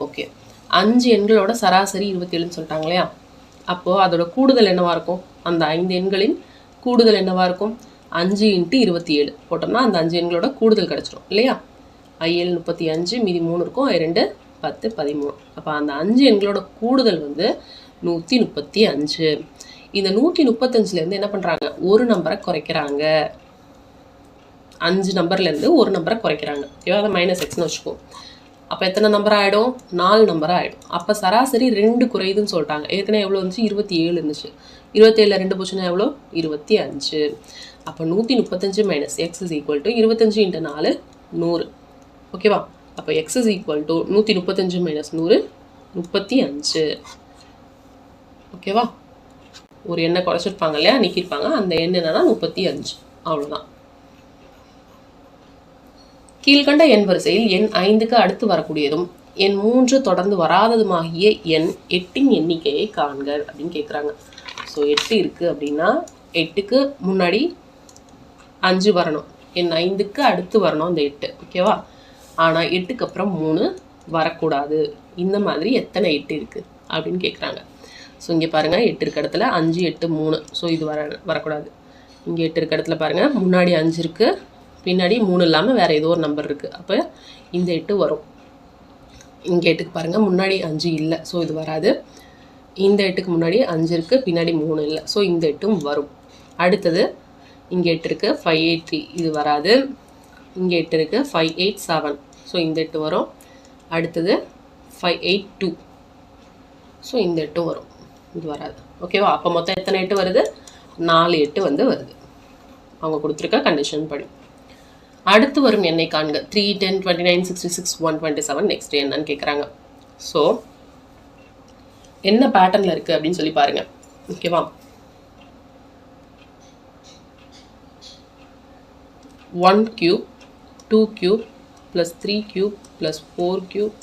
ஓகே. 5 எண்களோட சராசரி 27ன்னு சொல்லிட்டாங்க இல்லையா? அப்போது அதோட கூடுதல் என்னவாக இருக்கும்? அந்த 5 எண்களின் கூடுதல் என்னவாக இருக்கும்? 5 × 27 போட்டோம்னா அந்த 5 எண்களோட கூடுதல் கிடச்சிடும் இல்லையா? 7 35, மீதி 3 இருக்கும். 2 10 13. அப்போ அந்த 5 எண்களோட கூடுதல் வந்து 135. இந்த 135லேருந்து என்ன பண்ணுறாங்க? ஒரு நம்பரை குறைக்கிறாங்க. 5 நம்பர்லேருந்து ஒரு நம்பரை குறைக்கிறாங்க. ஓகேவா? அதை -xன்னு வச்சுக்கோ. அப்போ எத்தனை நம்பர் ஆகிடும்? 4 நம்பர் ஆகிடும். அப்போ சராசரி 2 குறையுதுன்னு சொல்லிட்டாங்க. ஏற்கனவே எவ்வளோ இருந்துச்சு? 27 இருந்துச்சு. 27ல் 2 போச்சுன்னா எவ்வளோ? 25. அப்போ 135 minus X is equal to 25 × 4 100. ஓகேவா? அப்போ X is equal to 135 minus 100 35. ஓகேவா? ஒரு எண்ணை குறைச்சிருப்பாங்க இல்லையா, நீக்கியிருப்பாங்க. அந்த எண் என்னன்னா 35. அவ்வளோதான். கீழ்கண்ட எண் வரிசையில் எண் 5க்கு அடுத்து வரக்கூடியதும் எண் 3 தொடர்ந்து வராததுமாகிய எண் 8இன் எண்ணிக்கையை காண்க அப்படின்னு கேட்குறாங்க. ஸோ 8 இருக்குது அப்படின்னா 8க்கு முன்னாடி 5 வரணும். எண் 5க்கு அடுத்து வரணும் அந்த 8. ஓகேவா? ஆனால் 8க்கு அப்புறம் 3 வரக்கூடாது. இந்த மாதிரி எத்தனை 8 இருக்குது அப்படின்னு கேட்குறாங்க. ஸோ இங்கே பாருங்கள், 8 இருக்க இடத்துல 5, 8, 3. ஸோ இது வரக்கூடாது. இங்கே 8 இருக்க இடத்துல பாருங்கள், முன்னாடி 5 இருக்குது, பின்னாடி 3 இல்லாமல் வேறு ஏதோ ஒரு நம்பர் இருக்குது. அப்போ இந்த 8 வரும். இங்கே 8க்கு பாருங்கள், முன்னாடி 5 இல்லை. ஸோ இது வராது. இந்த 8க்கு முன்னாடி 5 இருக்குது, பின்னாடி 3 இல்லை. ஸோ இந்த 8ம் வரும். அடுத்தது இங்கே 8 இருக்குது, 5, 8, 3. இது வராது. இங்கே 8 இருக்குது, 5, 8, 7. ஸோ இந்த 8 வரும். அடுத்தது 5, 8, 2. ஸோ இந்த 8 வரும். இது வராது. ஓகேவா? அப்போ மொத்தம் எத்தனை 8 வருது? 4 8 வந்து வருது, அவங்க கொடுத்துருக்க கண்டிஷன் படி. அடுத்து வரும் எண்ணை காண்க. 3, 10, 29, 66, 127. நெக்ஸ்ட் என்னன்னு கேட்குறாங்க. ஸோ என்ன பேட்டர்னில் இருக்குது அப்படின்னு சொல்லி பாருங்கள். ஓகேவா? 1 cube, 2 cube, + 3 cube, + 4 cube,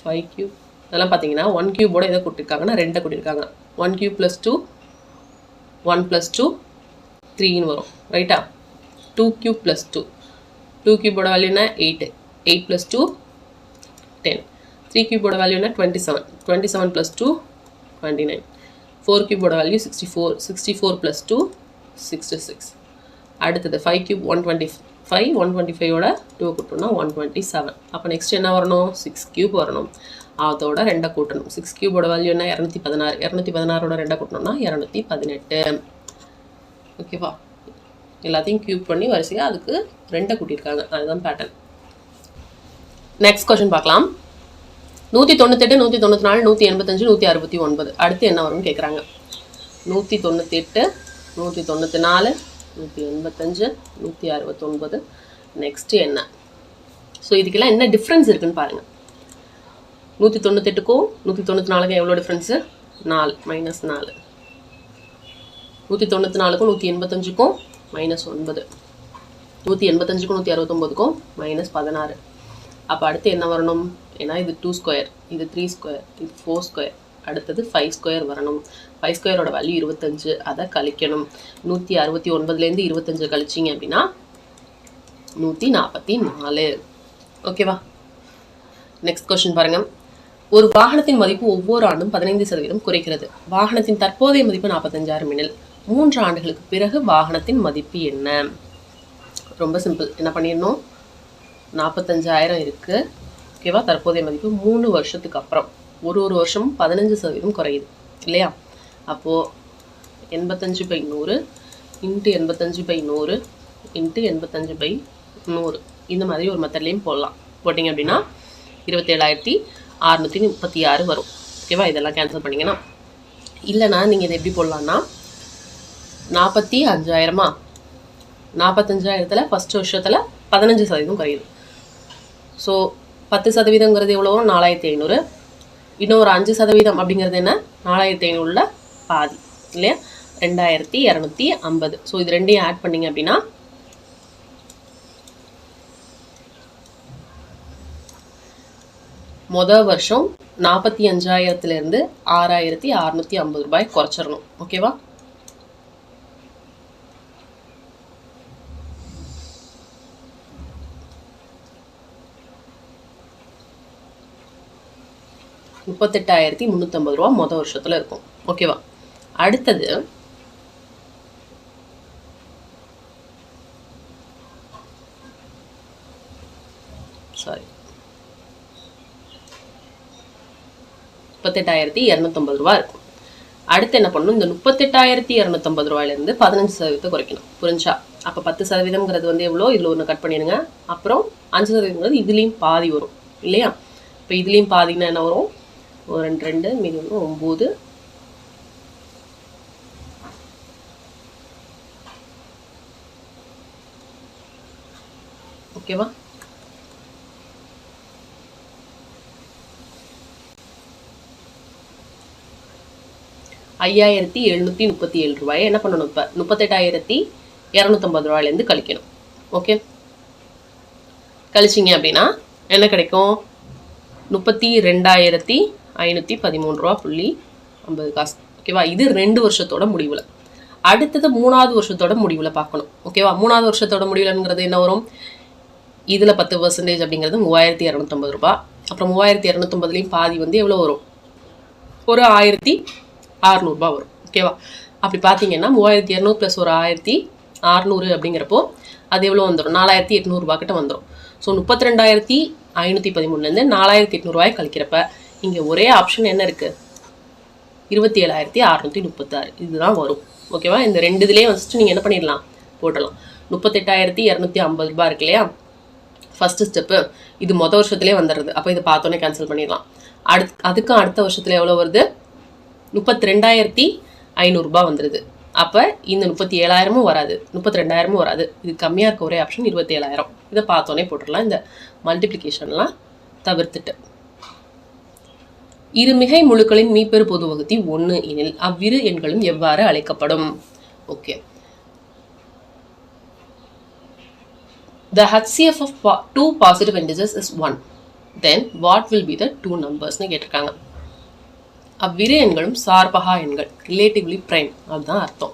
5 cube. அதெல்லாம் பார்த்தீங்கன்னா 1 கியூபோட எதை கொடுத்துருக்காங்கன்னா 2 கொடுத்துருக்காங்க. 1 cube + 2, 1 + 2, 3ன்னு வரும். ரைட்டா? 2 cube + 2. 2 கியூபோட வேல்யூ என்ன? 8. 8 + 2 10. 3 கியூபோட வேல்யூ என்ன? 27. 27 + 2 29. 4 கியூபோட வேல்யூ 64. 64 + 2 66. அடுத்தது 5 கியூப் 125. 125ஓட 2 கூட்டணும்னா 127. அப்போ நெக்ஸ்ட் என்ன வரணும்? 6 கியூப் வரணும். அதோட 2 கூட்டணும். 6 கியூபோட வேல்யூ என்ன? 216. 216ஓட 2 கூட்டணும்னா 218. ஓகேவா? எல்லாத்தையும் கியூப் பண்ணி வரிசையாக அதுக்கு 2 கூட்டியிருக்காங்க. அதுதான் பேட்டர்ன். நெக்ஸ்ட் கொஸ்டின் பார்க்கலாம். 198, 194, 185, 169. அடுத்து என்ன வரும்னு கேட்குறாங்க. 198, 194, 185, 169. நெக்ஸ்ட்டு என்ன? ஸோ இதுக்கெல்லாம் என்ன டிஃப்ரென்ஸ் இருக்குன்னு பாருங்கள். 198க்கும் 194க்கும் எவ்வளோ டிஃப்ரென்ஸு? 4 -4. 194க்கும் 185க்கும் -9. 185க்கும் 169க்கும் -16. அப்போ அடுத்து என்ன வரணும்? ஏன்னா இது 2 ஸ்கொயர், இது 3 ஸ்கொயர், இது 4 ஸ்கொயர். அடுத்தது 5 ஸ்கொயர் வரணும். 5 ஸ்கொயரோட வேல்யூ 25. அதை கழிக்கணும். 169லேருந்து 25 கழிச்சிங்க அப்படின்னா 144. ஓகேவா? நெக்ஸ்ட் கொஸ்டின் பாருங்கள். ஒரு வாகனத்தின் மதிப்பு ஒவ்வொரு ஆண்டும் 15% குறைக்கிறது. வாகனத்தின் தற்போதைய மதிப்பு 45,000 எனில் 3 ஆண்டுகளுக்கு பிறகு வாகனத்தின் மதிப்பு என்ன? ரொம்ப சிம்பிள். என்ன பண்ணிடணும்? 45,000 இருக்குது. ஓகேவா? தற்போதைய மதிப்பு 3 வருஷத்துக்கு அப்புறம் ஒரு வருஷமும் 15% குறையுது இல்லையா? அப்போது 85/100 × 85/100 × 85/100 இந்த மாதிரி ஒரு மெத்தட்லேயும் போடலாம். போட்டிங்க அப்படின்னா 27,636 வரும். ஓகேவா? இதெல்லாம் கேன்சல் பண்ணிங்கன்னா. இல்லைனா நீங்கள் இதை எப்படி போடலான்னா 45,000 45,000ல் ஃபஸ்ட் வருஷத்தில் 15% குறையுது. ஸோ 10%ங்கிறது எவ்வளோ? 4,500. இன்னொரு 5% அப்படிங்கிறது என்ன? 4,500ல் பாதி இல்லையா? 2,250. ஸோ இது ரெண்டையும் ஆட் பண்ணிங்க அப்படின்னா மொதல் வருஷம் 45,000லேருந்து 6,650 ரூபாய் குறைச்சிடணும். ஓகேவா? ₹38,350 மொதல் வருஷத்தில் இருக்கும். ஓகேவா? அடுத்தது ₹38,250 இருக்கும். அடுத்து என்ன பண்ணணும்? இந்த ₹38,250 15% குறைக்கணும். புரிஞ்சா? அப்போ 10%ங்கிறது எவ்வளோ? இதில் ஒன்று கட் பண்ணிடுங்க. அப்புறம் 5%ங்கிறது இதுலேயும் பாதி வரும் இல்லையா? இப்போ இதுலேயும் பாதிங்கன்னா என்ன வரும், ஒரு 2 மீதி வந்து 9. ஓகேவா? ₹5737 என்ன பண்ணணும், இப்போ 38,250 ரூபாயிலேருந்து கழிக்கணும். ஓகே, கழிச்சிங்க அப்படின்னா என்ன கிடைக்கும், 32,513 ரூபா புள்ளி 50 காசு. ஓகேவா? இது 2 வருஷத்தோட முடிவில். அடுத்தது 3வது வருஷத்தோட முடிவில் பார்க்கணும். ஓகேவா? 3வது வருஷத்தோட முடிவுலங்கிறது என்ன வரும், இதில் 10% அப்படிங்கிறது 3,250 ரூபா. அப்புறம் 3,250லையும் பாதி வந்து எவ்வளோ வரும், ஒரு 1,600 ரூபா வரும். ஓகேவா? அப்படி பார்த்தீங்கன்னா 3,200 ப்ளஸ் ஒரு 1,600 அப்படிங்கிறப்போ அது எவ்வளோ வந்துடும், 4,800 ரூபா கிட்ட வந்துடும். ஸோ 32,513லேருந்து 4,800 ரூபாய் கழிக்கிறப்ப இங்கே ஒரே ஆப்ஷன் என்ன இருக்குது, 27,636 இதுதான் வரும். ஓகேவா? இந்த 2 இதுலேயே வந்துட்டு நீங்கள் என்ன பண்ணிடலாம், போட்டலாம். 38,250 ரூபா இருக்கு இல்லையா, ஃபஸ்ட்டு ஸ்டெப்பு, இது மொதல் வருஷத்துலேயே வந்துடுது. அப்போ இதை பார்த்தோன்னே கேன்சல் பண்ணிடலாம். அதுக்கும் அடுத்த வருஷத்துல எவ்வளோ வருது, 32,500 ரூபா வந்துடுது. அப்போ இந்த 37,000 வராது, 32,000 வராது. இது கம்மியாக இருக்க ஒரே ஆப்ஷன் 27,000. இதை பார்த்தோன்னே போட்டுடலாம், இந்த மல்டிப்ளிகேஷன்லாம் தவிர்த்துட்டு. இரு மிகை முழுக்களின் மீப்பெரு பொது வகுத்தி 1 எனில் அவ்விரு எண்களும் எவ்வாறு அழைக்கப்படும். Okay, the HCF of 2 positive integers is 1. Then what will be the 2 numbers னு கேட்டிருக்காங்க. அவ்விரு எண்களும் சார்பகா எண்கள், ரிலேட்டிவ்லி பிரைம், அதுதான் அர்த்தம்.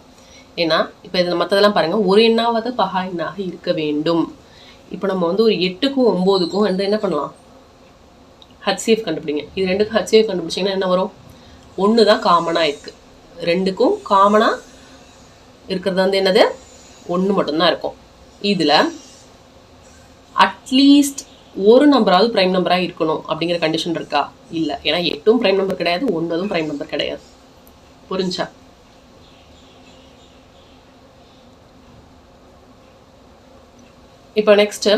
ஏன்னா இப்போ இதில் மற்றதெல்லாம் பாருங்கள், ஒரு எண்ணாவது பகா எண்ணாக இருக்க வேண்டும். இப்போ நம்ம வந்து ஒரு 8க்கும் 9க்கும் வந்து என்ன பண்ணலாம், HCF கண்டுபிடிங்க. இது 2க்கும் HCF கண்டுபிடிச்சிங்கன்னா என்ன வரும், 1 தான் காமனாக இருக்குது. 2க்கும் காமனாக இருக்கிறது வந்து என்னது, 1 மட்டும்தான் இருக்கும். இதில் அட்லீஸ்ட் ஒரு நம்பராவது பிரைம் நம்பராக இருக்கணும் அப்படிங்கிற கண்டிஷன் இருக்கா, இல்லை. ஏன்னா 8ம் பிரைம் நம்பர் கிடையாது, 9ம் பிரைம் நம்பர் கிடையாது. புரிஞ்சா? இப்போ நெக்ஸ்ட்டு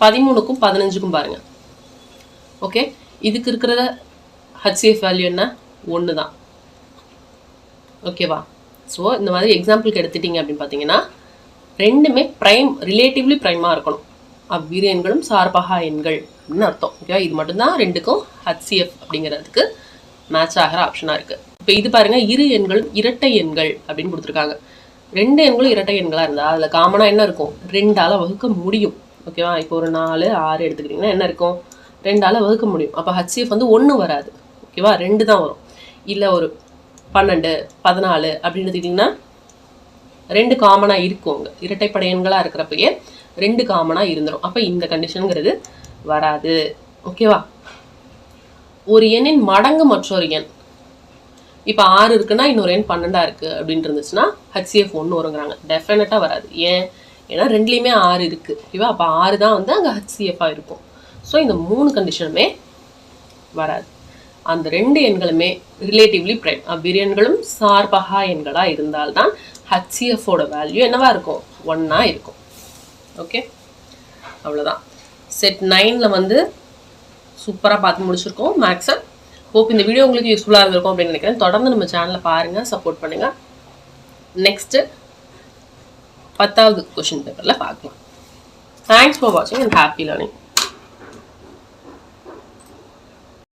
13க்கும் 15க்கும் பாருங்க. ஓகே, இதுக்கு இருக்கிற HCF வேல்யூ என்ன, 1 தான். ஓகேவா? ஸோ இந்த மாதிரி எக்ஸாம்பிளுக்கு எடுத்துட்டீங்க அப்படின்னு பார்த்தீங்கன்னா ரெண்டுமே ப்ரைம், ரிலேட்டிவ்லி ப்ரைமாக இருக்கணும். அவ்விரு எண்களும் சார்பகா எண்கள் அப்படின்னு அர்த்தம். ஓகேவா? இது மட்டும்தான் 2க்கும் HCF அப்படிங்கிறதுக்கு மேட்ச் ஆகிற ஆப்ஷனாக இருக்குது. இப்போ இது பாருங்கள், இரு எண்களும் இரட்டை எண்கள் அப்படின்னு கொடுத்துருக்காங்க. 2 எண்களும் இரட்டை எண்களாக இருந்தால் அதில் காமனாக என்ன இருக்கும், 2ஆல் வகுக்க முடியும். ஓகேவா? இப்போ ஒரு 4, 6 எடுத்துக்கிட்டிங்கன்னா என்ன இருக்கும், 2ஆல் வகுக்க முடியும். அப்போ HCF வந்து 1 வராது. ஓகேவா? 2 தான் வரும். இல்லை ஒரு 12, 14 அப்படின்னு எடுத்துக்கிட்டிங்கன்னா 2 காமனாக இருக்குங்க. இரட்டைப்படை எண்களாக இருக்கிறப்பயே 2 காமனாக இருந்துடும். அப்போ இந்த கண்டிஷனுங்கிறது வராது. ஓகேவா? ஒரு எண்ணின் மடங்கு மற்றொரு எண், இப்போ 6 இருக்குன்னா இன்னொரு எண் 12 இருக்குது அப்படின்னு இருந்துச்சுன்னா HCF 1 வருங்கிறாங்க. டெஃபினட்டாக வராது. ஏன், ஏன்னா 2லேயுமே 6 இருக்குது. ஓகேவா? அப்போ 6 தான் வந்து அங்கே HCF-ஆக இருக்கும். ஸோ இந்த 3 கண்டிஷனுமே வராது. அந்த 2 எண்களுமே ரிலேட்டிவ்லி பிரைம், அவ்விரு எண்களும் சார்பகா எண்களாக இருந்தால்தான் HCF-ஓட வேல்யூ என்னவா இருக்கும், 1ஆ இருக்கும். ஓகே, அவ்வளோதான். செட் 9ல் வந்து சூப்பராக பார்த்து முடிச்சிருக்கோம் மேக்ஸை. ஹோப் இந்த வீடியோ உங்களுக்கு யூஸ்ஃபுல்லாக இருந்திருக்கும் அப்படின்னு நினைக்கிறேன். தொடர்ந்து நம்ம சேனலை பாருங்கள், சப்போர்ட் பண்ணுங்கள். நெக்ஸ்ட்டு 10வது கொஷின் பேப்பரில் பார்க்கலாம். தேங்க்ஸ் ஃபார் வாட்சிங் அண்ட் ஹாப்பி லேர்னிங்.